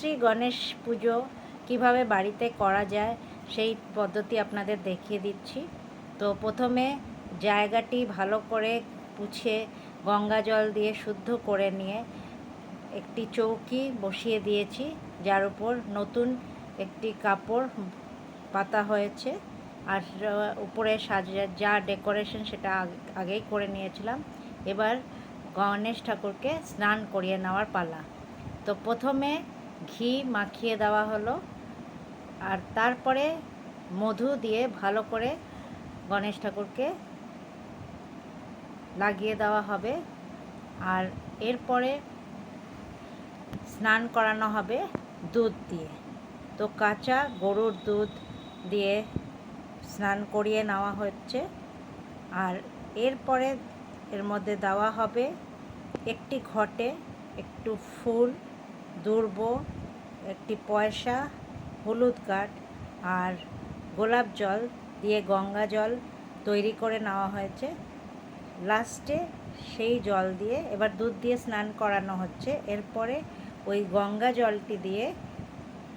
শ্রী গণেশ পুজো কিভাবে বাড়িতে করা যায় সেই পদ্ধতি আপনাদের দেখিয়ে দিচ্ছি। তো প্রথমে জায়গাটি ভালো করে পুছে গঙ্গা জল দিয়ে শুদ্ধ করে নিয়ে একটি চৌকি বসিয়ে দিয়েছি, যার উপর নতুন একটি কাপড় পাতা হয়েছে। আর উপরে যা ডেকোরেশন সেটা আগেই করে নিয়েছিলাম। এবার গণেশ ঠাকুরকে স্নান করিয়ে নেওয়ার পালা। তো প্রথমে ঘি মাখিয়ে দেওয়া হলো, আর তারপরে মধু দিয়ে ভালো করে গণেশ ঠাকুরকে লাগিয়ে দেওয়া হবে। আর এরপরে স্নান করানো হবে দুধ দিয়ে। তো কাঁচা গরুর দুধ দিয়ে স্নান করিয়ে নেওয়া হচ্ছে। আর এরপরে এর মধ্যে দেওয়া হবে একটি ঘটে একটু ফুল, দুর্ব, একটি পয়সা, হলুদ কাঠ আর গোলাপ জল দিয়ে গঙ্গা জল তৈরি করে নেওয়া হয়েছে। লাস্টে সেই জল দিয়ে এবার দুধ দিয়ে স্নান করানো হচ্ছে। এরপরে ওই গঙ্গা জলটি দিয়ে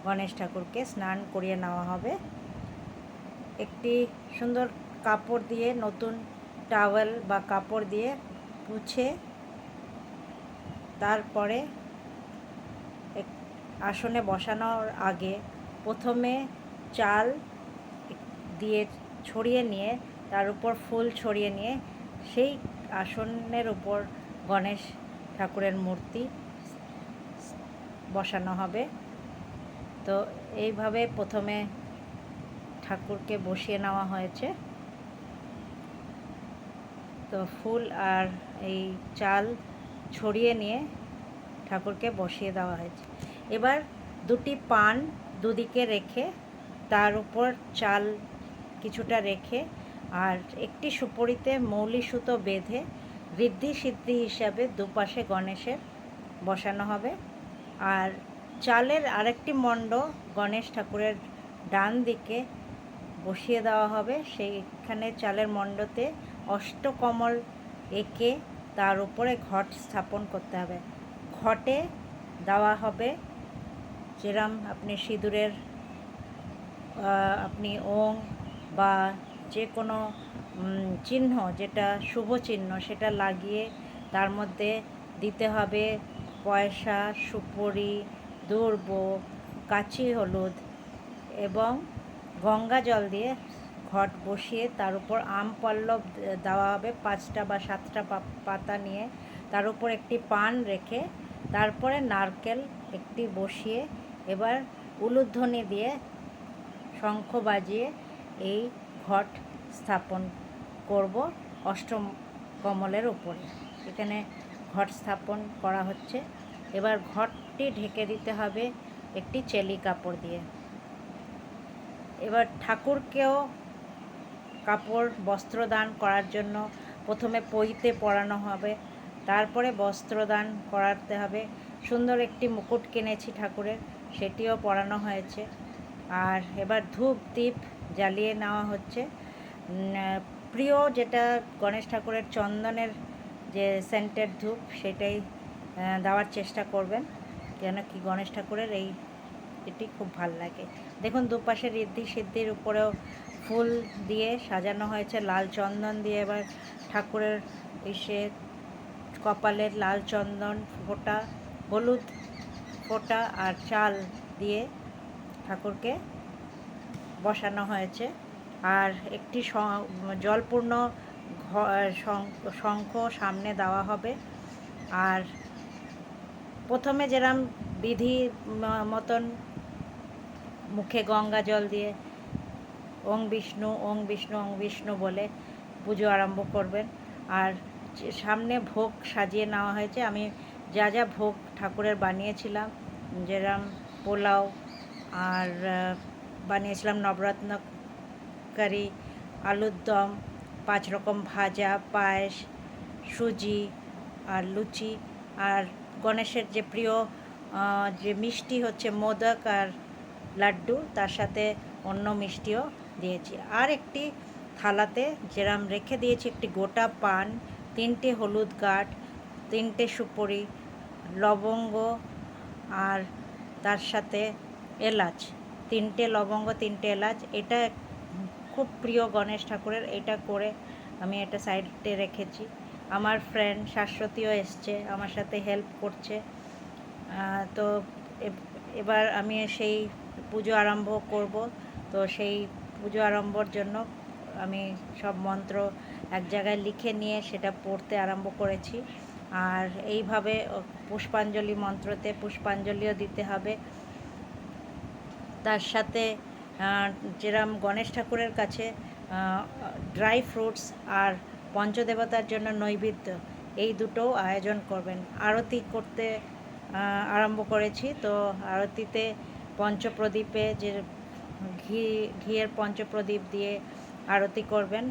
গণেশ ঠাকুরকে স্নান করিয়ে নেওয়া হবে। একটি সুন্দর কাপড় দিয়ে, নতুন টাওয়েল বা কাপড় দিয়ে মুছে তারপরে আসনে বসানোর আগে প্রথমে চাল দিয়ে ছড়িয়ে নিয়ে তার উপর ফুল ছড়িয়ে নিয়ে সেই আসনের উপর গণেশ ঠাকুরের মূর্তি বসানো হবে। তো এইভাবে প্রথমে ঠাকুরকে বসিয়ে নেওয়া হয়েছে। তো ফুল আর এই চাল ছড়িয়ে নিয়ে ঠাকুরকে বসিয়ে দেওয়া হয়েছে। এবার দুটি পান দুদিকে রেখে তার উপর চাল কিছুটা রেখে আর একটি সুপরিতে মৌলি সুতো বেঁধে ঋদ্ধি সিদ্ধি হিসাবে দুপাশে গণেশের বসানো হবে। আর চালের আরেকটি মণ্ড গণেশ ঠাকুরের ডান দিকে বসিয়ে দেওয়া হবে। সেইখানে চালের মণ্ডতে অষ্টকমল এঁকে তার উপরে ঘট স্থাপন করতে হবে। ঘটে দেওয়া হবে যেরম আপনি সিঁদুরের আপনি ওং বা যে কোনো চিহ্ন, যেটা শুভ চিহ্ন, সেটা লাগিয়ে তার মধ্যে দিতে হবে পয়সা, সুপুরি, দুর্ব, কাঁচি হলুদ এবং গঙ্গা জল দিয়ে ঘট বসিয়ে তার উপর আম পল্লব দেওয়া হবে 5টা বা 7টা পাতা নিয়ে, তার উপর একটি পান রেখে তারপরে নারকেল একটি বসিয়ে এবার উলুধ্বনি দিয়ে শঙ্খ বাজিয়ে এই ঘট স্থাপন করব অষ্টম কমলের উপরে। এখানে ঘট স্থাপন করা হচ্ছে। এবার ঘটটি ঢেকে দিতে হবে একটি চেলি কাপড় দিয়ে। এবার ঠাকুরকেও কাপড় বস্ত্রদান করার জন্য প্রথমে পইতে পরানো হবে, তারপরে বস্ত্রদান করাতে হবে। সুন্দর একটি মুকুট কিনেছি ঠাকুরের, সেটিও পরানো হয়েছে। আর এবার ধূপ দ্বীপ জ্বালিয়ে নেওয়া হচ্ছে। প্রিয় যেটা গণেশ ঠাকুরের চন্দনের যে সেন্টেড ধূপ, সেটাই দেওয়ার চেষ্টা করবেন, কেন কি গণেশ ঠাকুরের এটি খুব ভাল লাগে। দেখুন দুপাশে ঋদ্ধি সিদ্ধির উপরেও ফুল দিয়ে সাজানো হয়েছে, লাল চন্দন দিয়ে। এবার ঠাকুরের এসে কপালের লাল চন্দন ফোঁটা, হলুদ ফোঁটা আর চাল দিয়ে ঠাকুরকে বসানো হয়েছে। আর একটি জলপূর্ণ শঙ্খ সামনে দেওয়া হবে। আর প্রথমে যেরম বিধি মতন মুখে গঙ্গা জল দিয়ে ওং বিষ্ণু ওং বিষ্ণু ওং বিষ্ণু বলে পুজো আরম্ভ করবেন। আর সামনে ভোগ সাজিয়ে নেওয়া হয়েছে। আমি যা যা ভোগ ঠাকুরের বানিয়েছিলাম, যেরম পোলাও আর বানিয়েছিলাম নবরত্ন কারি, আলুর দম, 5 রকম ভাজা, পায়েস, সুজি আর লুচি। আর গণেশের যে প্রিয় যে মিষ্টি হচ্ছে মোদক আর লাড্ডু, তার সাথে অন্য মিষ্টিও দিয়েছি। আর একটি থালাতে যেরম রেখে দিয়েছি একটি গোটা পান, 3টে হলুদ কাঠ, 3টে সুপুরি, লবঙ্গ আর তার সাথে এলাচ, 3টে লবঙ্গ, 3টে এলাচ। এটা খুব প্রিয় গণেশ ঠাকুরের। এটা করে আমি এটা সাইডে রেখেছি। আমার ফ্রেন্ড শাশ্বতীও এসছে, আমার সাথে হেল্প করছে। তো এবার আমি সেই পুজো আরম্ভ করব। তো সেই পুজো আরম্ভর জন্য আমি সব মন্ত্র এক জায়গায় লিখে নিয়ে সেটা পড়তে আরম্ভ করেছি। আর এইভাবে পুষ্পাঞ্জলি মন্ত্রতে পুষ্পাঞ্জলিও দিতে হবে। তার সাথে যেরম গণেশ ঠাকুরের কাছে ড্রাই ফ্রুটস আর পঞ্চদেবতার জন্য নৈবেদ্য, এই দুটোও আয়োজন করবেন। আরতি করতে আরম্ভ করেছি। তো আরতিতে পঞ্চপ্রদীপে যে ঘিয়ের পঞ্চপ্রদীপ দিয়ে আরতি করবেন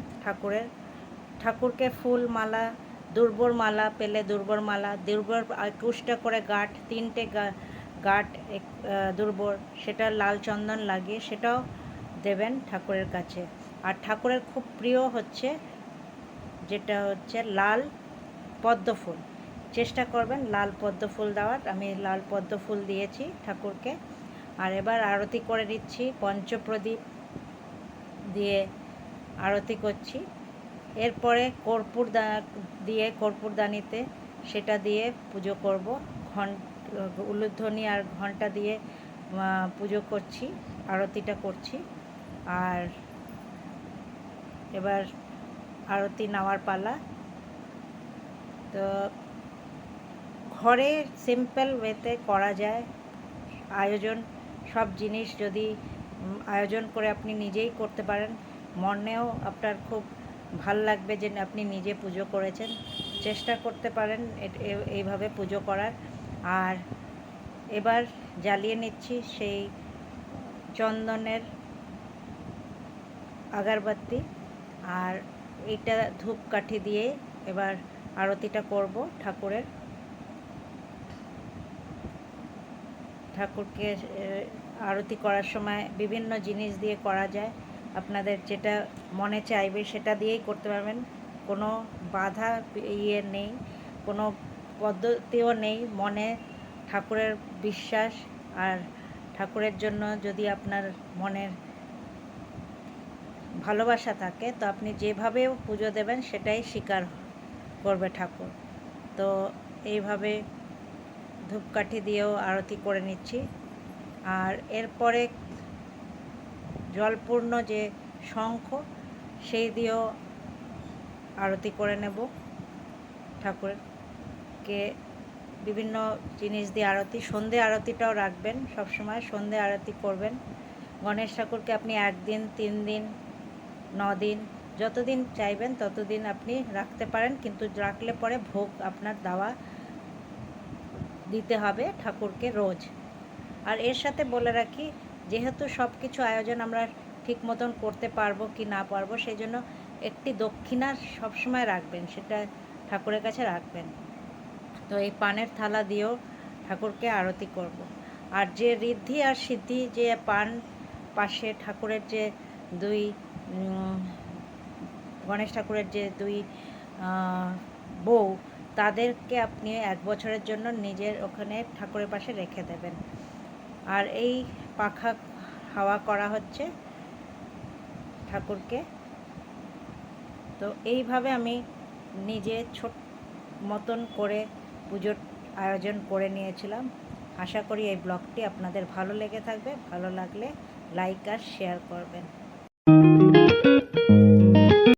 ঠাকুরকে ফুল মালা, দুর্বর মালা পেলে দুর্বর মালা, দুর্বর 21টা করে গাঁঠ, 3টে গাঁঠ দুর্বর, সেটা লাল চন্দন লাগিয়ে সেটাও দেবেন ঠাকুরের কাছে। আর ঠাকুরের খুব প্রিয় হচ্ছে যেটা হচ্ছে লাল পদ্ম ফুল। চেষ্টা করবেন লাল পদ্ম ফুল দেওয়ার। আমি লাল পদ্ম ফুল দিয়েছি ঠাকুরকে। আর এবার আরতি করে নিচ্ছি, পঞ্চপ্রদীপ দিয়ে আরতি করছি। এরপরে কর্পূর দিয়ে কর্পূরদানিতে সেটা দিয়ে পুজো করব। উলুধ্বনি আর ঘণ্টা দিয়ে পুজো করছি, আরতিটা করছি। আর এবার আরতি নেওয়ার পালা। তো ঘরে সিম্পল ওয়েতে করা যায় আয়োজন। সব জিনিস যদি আয়োজন করে আপনি নিজেই করতে পারেন, মনেও আপনার খুব ভাল লাগবে যে আপনি নিজে পুজো করেছেন। চেষ্টা করতে পারেন এইভাবে পুজো করার। আর এবার জ্বালিয়ে নিচ্ছি সেই চন্দনের আগরবাতি। আর এইটা ধূপকাঠি দিয়ে এবার আরতিটা করব ঠাকুরকে। আরতি করার সময় বিভিন্ন জিনিস দিয়ে করা যায়, আপনাদের যেটা মনে চাইবে সেটা দিয়েই করতে পারবেন। কোনো বাধা নেই, কোনো পদ্ধতিও নেই। মনে ঠাকুরের বিশ্বাস আর ঠাকুরের জন্য যদি আপনার মনের ভালোবাসা থাকে, তো আপনি যেভাবেও পুজো দেবেন সেটাই স্বীকার করবে ঠাকুর। তো এইভাবে ধূপকাঠি দিয়েও আরতি করে নিচ্ছি। আর এরপরে জলপূর্ণ যে শঙ্খ, সেই দিয়েও আরতি করে নেব ঠাকুরকে। বিভিন্ন জিনিস দিয়ে আরতি, সন্ধে আরতিটাও রাখবেন সবসময়, সন্ধে আরতি করবেন। গণেশ ঠাকুরকে আপনি 1 দিন, 3 দিন, 9 দিন, যতদিন চাইবেন ততদিন আপনি রাখতে পারেন, কিন্তু রাখলে পরে ভোগ আপনার দিতে হবে ঠাকুরকে রোজ। আর এর সাথে বলে রাখি, যেহেতু সব কিছু আয়োজন আমরা ঠিক মতন করতে পারবো কি না পারবো, সেই জন্য একটি দক্ষিণা সবসময় রাখবেন, সেটা ঠাকুরের কাছে রাখবেন। তো এই পানের থালা দিয়েও ঠাকুরকে আরতি করব। আর যে ঋদ্ধি আর সিদ্ধি, যে পান পাশে ঠাকুরের যে গণেশ ঠাকুরের যে 2 বউ, তাদেরকে আপনি 1 বছরের জন্য নিজের ওখানে ঠাকুরের পাশে রেখে দেবেন। আর এই পাখা হাওয়া করা হচ্ছে ঠাকুরকে। তো এইভাবে আমি নিজে ছোট মতন করে পুজোর আয়োজন করে নিয়েছিলাম। আশা করি এই ব্লগটি আপনাদের ভালো লেগে থাকবে। ভালো লাগলে লাইক আর শেয়ার করবেন।